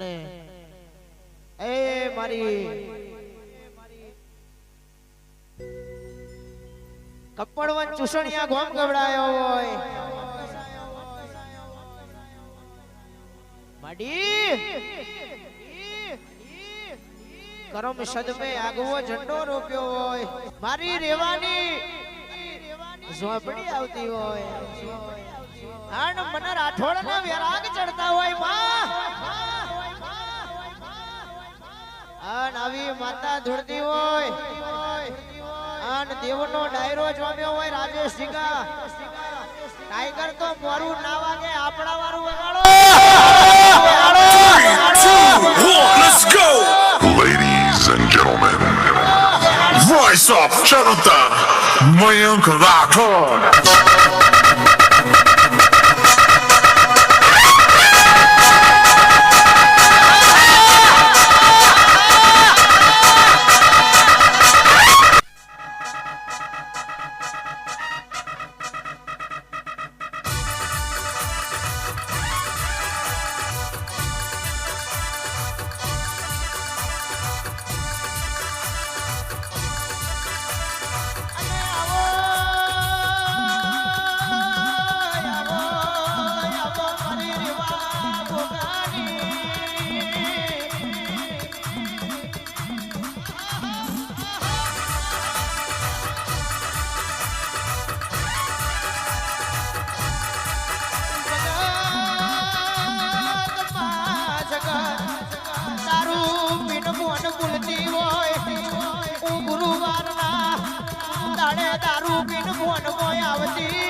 અને એ મારી કપડવન ચૂસણિયા ગોમ ગવડાયો હોય માડી કરમ સદમે આગવો ઝંડો રોપ્યો હોય મારી રેવાની ઝોપડી આવતી હોય આન મને રાઠોડના વેરાગ ચડતા હોય માં આન આવી માતા ધૂળતી હોય આન દેવનો ડાયરો જોમ્યો હોય રાજેશ જીગા ટાઈગર તો મોરું ના વાગે આપણા વારું વગાડો Let's go! Ladies and gentlemen, voice of Janata, Mayank Rathod. દારૂ પીને ફોન મોય આવતી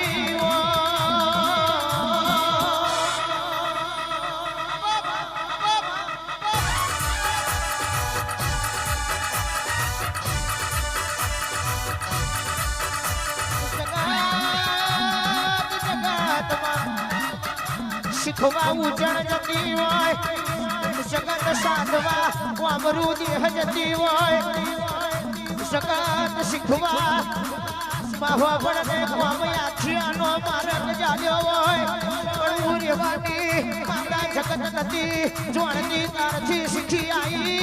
શીખવા ઉજણ જતી હોય જગત સાધવા વામરું દેહ જતી હોય જગત શીખવા બાવા પડે કોમે આખિયાનો મારગ જાગ્યો હોય પણ હું રેવાની મારા જગત નથી જોણતી તારથી શીખી આવી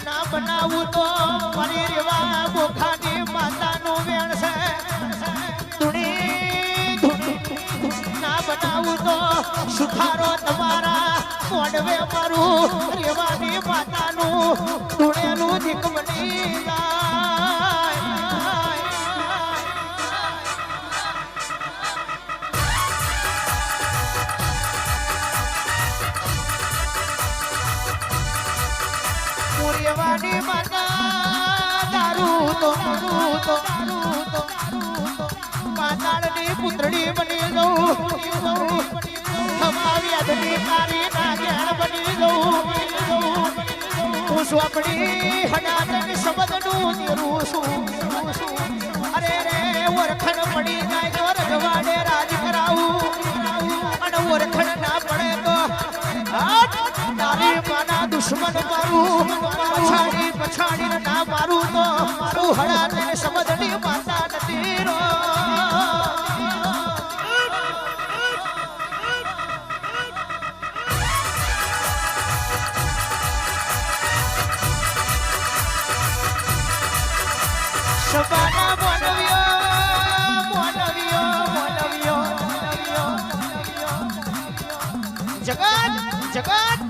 ના બનાવું તો મારી રેવા ગોખાની માતાનું વેણ છે ના બનાવું તો સુખારો તમારા મોડવે મારું રેવાની માતાનું ધૂણેલું ધીકમણી રેવાની માતા દારૂ તો માતાની પુત્રડી બની જવું હમાવી અધની તારી નાગેણ બની જવું હું સ્વપડી હડાતન શબ્દનું નિરું છું અરે રે ઓરખણ પડી જાય તો રજવાડે રાજ કરાવું અને ઓરખણ ના પડે તો તારી માના દુશ્મન મારું પછાડી ના મારું તો હું હડાને સમજની માતા નથી રો સબાના બોલવ્યો જગત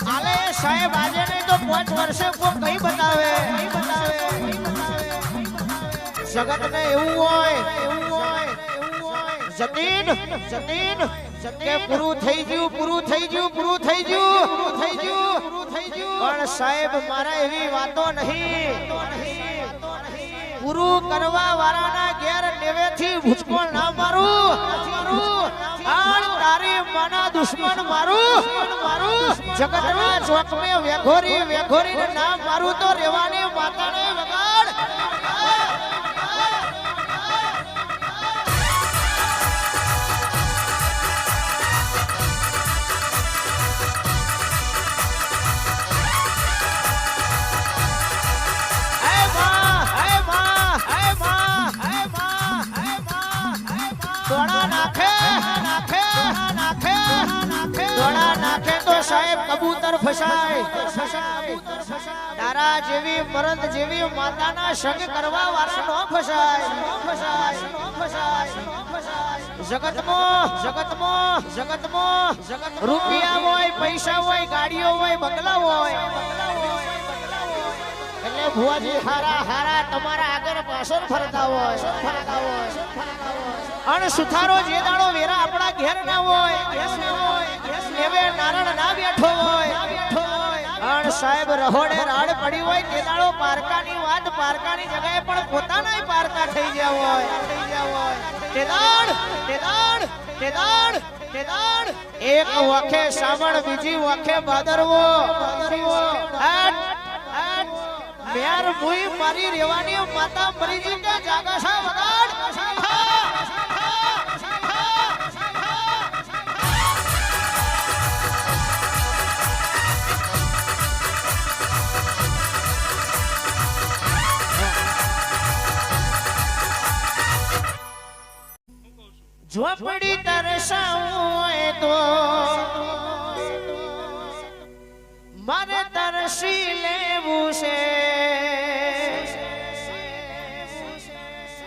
આલે સાહેબ આજે નહીં તો 5 વર્ષે કોઈ કઈ બતાવે જગત ને એવું હોય જતીન કે પૂરું થઈ ગયું પણ સાહેબ મારા એવી વાતો નહીં પૂરું કરવા વાળાના ઘેર નેવેથી ભૂચકો ના મારું તારી માના દુશ્મન મારું જગતના ચોકમે વેઘોરી ના મારું તો રેવાની માતાને વગાડ ફસાય તારા જેવી મરદ જેવી માતાના સંગ કરવા વાળા નો ફસાય જગતમાં રૂપિયા હોય પૈસા હોય ગાડીઓ હોય બંગલા હોય એટલે ભુવાજી હારા તમારા આગળ પાછળ ફરતા હોય અને સુથારો જે દાડો વેરા આપણા ઘેર ના હોય એવે નારણ ના બેઠો હોય અને સાહેબ રહોડે રાડ પડી હોય તે દાડો પારકાની વાત પારકાની જગ્યાએ પણ પોતાના પારકા થઈ ગયા હોય એક વખે સાવણ બીજી વખે ભાદરવો મેર મુઈ મારી રેવાની માતા મરીજી કે જાગાશા વગાડ ઝોપડી તરસાવું તો મારે તરસી લેવું છે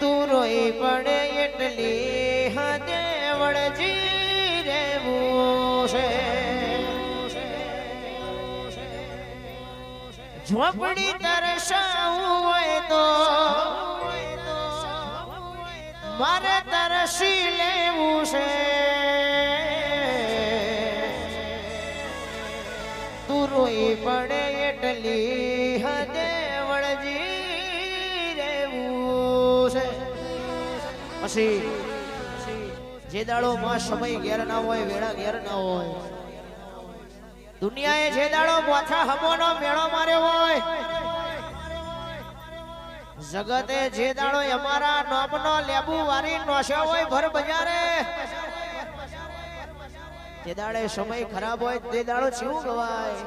તું રોઈ પડે એટલી હદે વળજી રહેવું છે ઝોપડી તરસાવું હોય તો મારે તરસી લેવું છે તું રોઈ પડે એટલી હદે વળજી રહેવું છે પછી જે દાડો માં સમય ઘેર ના હોય વેળા ઘેર ના હોય દુનિયાએ જે દાડો મોથા હમોનો મેળો માર્યો હોય જગતે જે દાડો અમારા નોમનો લેબુ વારી નોશા હોય ભર બજારે જે દાડે સમય ખરાબ હોય તે દાડો શું ગવાય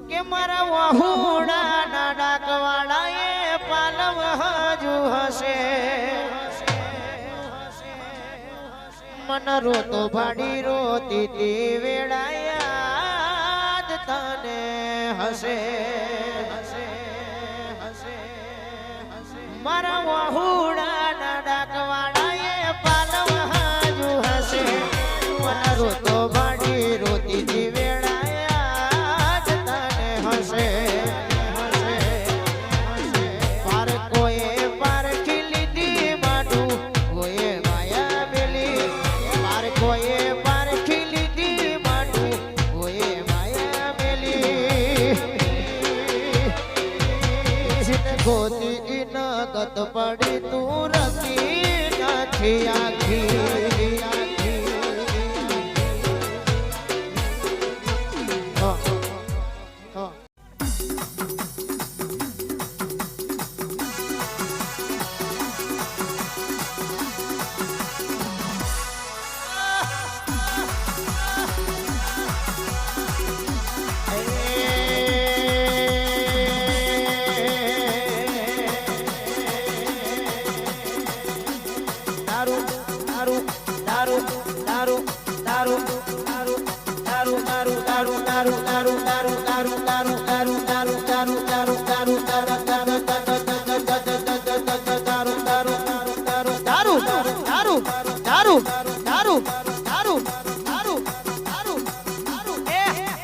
કે મારા વહુડા ના ડાકવાડા એ પાલવ હજુ હશે મન રોતો ભાડી રોતી તે વેળા યાદ તને હશે મારા વહુડા ના ડાકવાડા એ પાલવ હજુ હશે મન રોતો ભાડી રોતી તે વેળા યાદ તને હશે પાર કોઈએ પારખી લીધી માટું કોઈએ માયા મેલી પાર કોઈએ પારખી લીધી માટું કોઈએ માયા મેલી ગોતી નગત પડી તું રમી નથી આખી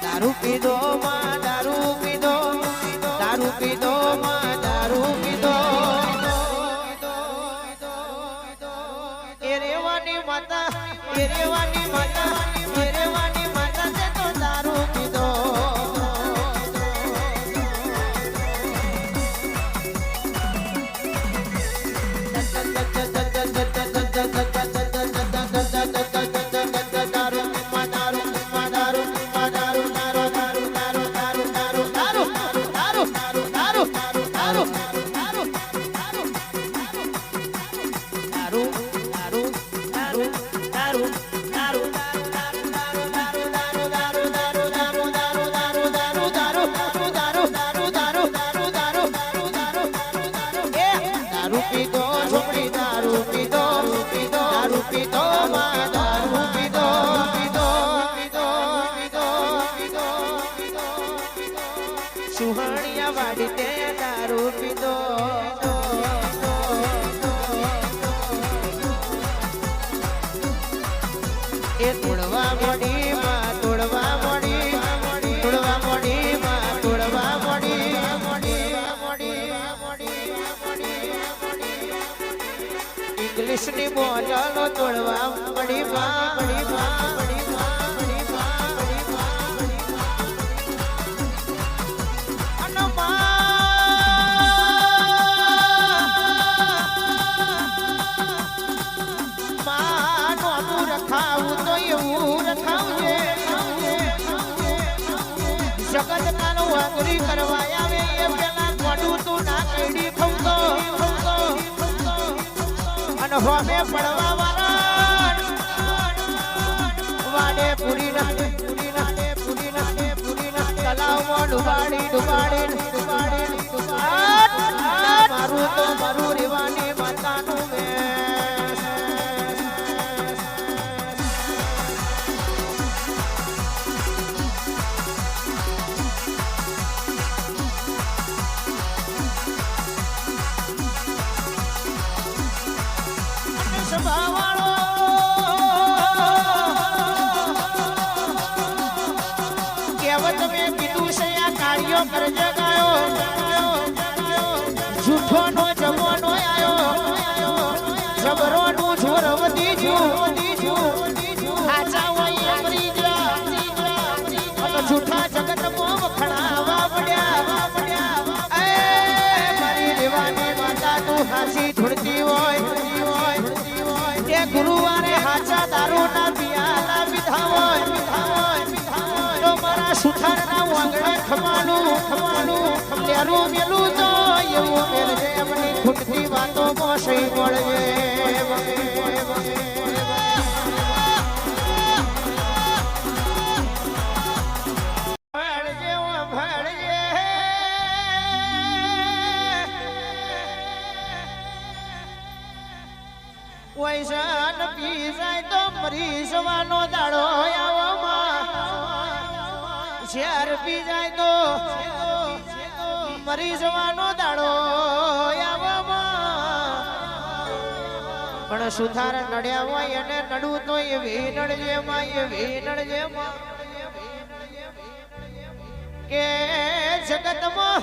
દારૂ પીધો માં દારૂ પીધો દારૂ પીધો માં દારૂ પીધો એ રેવાની માતા એ રેવાની માતા એ રેવાની માતા છે તો દારૂ પીધો પીધો માં દારૂ પીધો પીધો પીધો પીધો ઇંગ્લિશની બોટલો તોડવા પડી બા પડી બા પડી બા પડી બા પડી બા અને માં નોનું રખાવું તો એવું રખાવજે જગત નાનો વાંગરી કરવા આવે એ પેલા મોઢું તું ના કેડી ખવતો અને હોમે પડવા વાળા વાડે પૂરી નાડે પૂરી નાડે પૂરી નાડે પૂરી નાડે તલાવમાં ડુબાડી ડુબાડી ડુબાડી ડુબાડી મારું તો મારું રેવાની માતાનું વેશ સભાવાળો કહેવત મેં કીધું છે આ કાર્યો કરજે ગાયો જૂઠો નો જમવાનો આયો જબરોનું જોર વધી જ્યું આચા હોય મરી જા અને જૂઠા જગતમાં વખણાવા પડ્યા એ મારી દેવાની માતા તું હાસી ધૂળતી હોય એ ગુરુવારે હાચા દારૂ ના પિયાલા પીધા હોય તો મારા સુથારના વાંગડે ખમાનું લેરું મેલું તો એવું મેલજે એમની ખૂટતી વાતો મોસઈ મળજે વૈશાન પી જાય તો મરી જવાનો દાડો આવવામાં ઝેર પી જાય તો મરી જવાનો દાડો આવવામાં પણ સુથાર નડ્યા હોય અને નડવું તો એવી નડજે માં કે જગતમાં